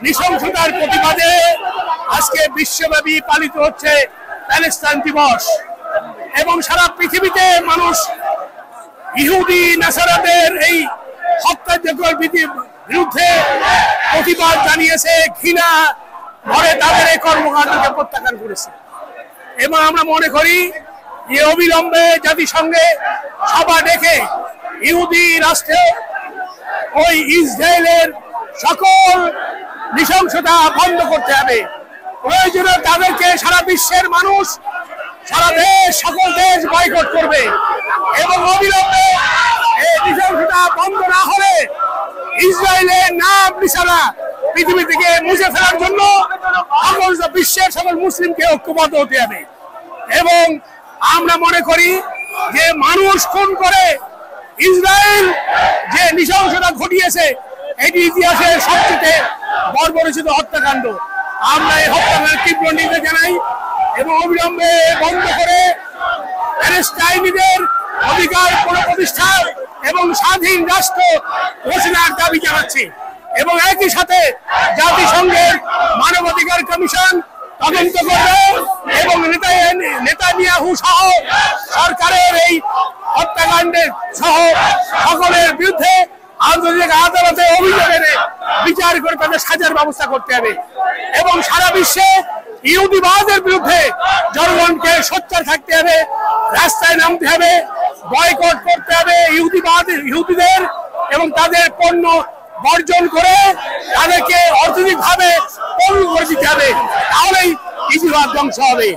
নৃশংসতার প্রতিবাদে আজকে বিশ্বব্যাপী পালিত হচ্ছে প্যালেস্টাইন দিবস এবং সারা পৃথিবীতে মানুষ ইহুদি নাসারাদের এই হত্যাযজ্ঞের বিরুদ্ধে প্রতিবাদ জানিয়েছে, ঘৃণা ভরে তাদের এই কর্মকাণ্ডকে প্রত্যাখ্যান করেছে। এবং আমরা মনে করি যে অবিলম্বে জাতিসংঘে সভা ডেকে ইহুদি রাষ্ট্রে ওই ইসরায়েলের সকল নৃশংসতা বন্ধ করতে হবে। প্রয়োজনে তাদেরকে সারা বিশ্বের মানুষ, সারা দেশ, সকল দেশ বয়কট করবে এবং অবিলম্বে এই নৃশংসতা বন্ধ না হলে ইসরায়েলের নাম নিশানা পৃথিবী থেকে মুছে ফেলার জন্য সকল বিশ্বের সকল মুসলিমকে ঐক্যবদ্ধ হতে হবে। এবং আমরা মনে করি যে মানুষ খুন করে ইসরায়েল যে নৃশংসতা ঘটিয়েছে এটি ইতিহাসের সবচেয়ে বর্বরচিত হত্যাকাণ্ড। আমরা এই হত্যাকাণ্ডের তীব্র নিন্দা জানাই এবং অবিলম্বে বন্ধ করে প্যালেস্টাইনিদের অধিকার পুনঃপ্রতিষ্ঠা এবং স্বাধীন রাষ্ট্র ঘোষণার দাবি জানাচ্ছি। এবং একই সাথে জাতিসংঘের মানবাধিকার কমিশন তদন্ত করবে এবং নেতানিয়াহু সহ সরকারের এই হত্যাকাণ্ডের সহ সকলের বিরুদ্ধে আন্তর্জাতিক আদালতে অভিযোগ এনে বিচার করে তাদের সাজার ব্যবস্থা করতে হবে। এবং সারা বিশ্বে ইহুদিবাদের বিরুদ্ধে জনগণকে সোচ্চার থাকতে হবে, রাস্তায় নামতে হবে, বয়কট করতে হবে ইহুদিদের এবং তাদের পণ্য বর্জন করে তাদেরকে অর্থনৈতিকভাবে পণ্য করে দিতে হবে, তাহলেই ইহুদিবাদ ধ্বংস হবে।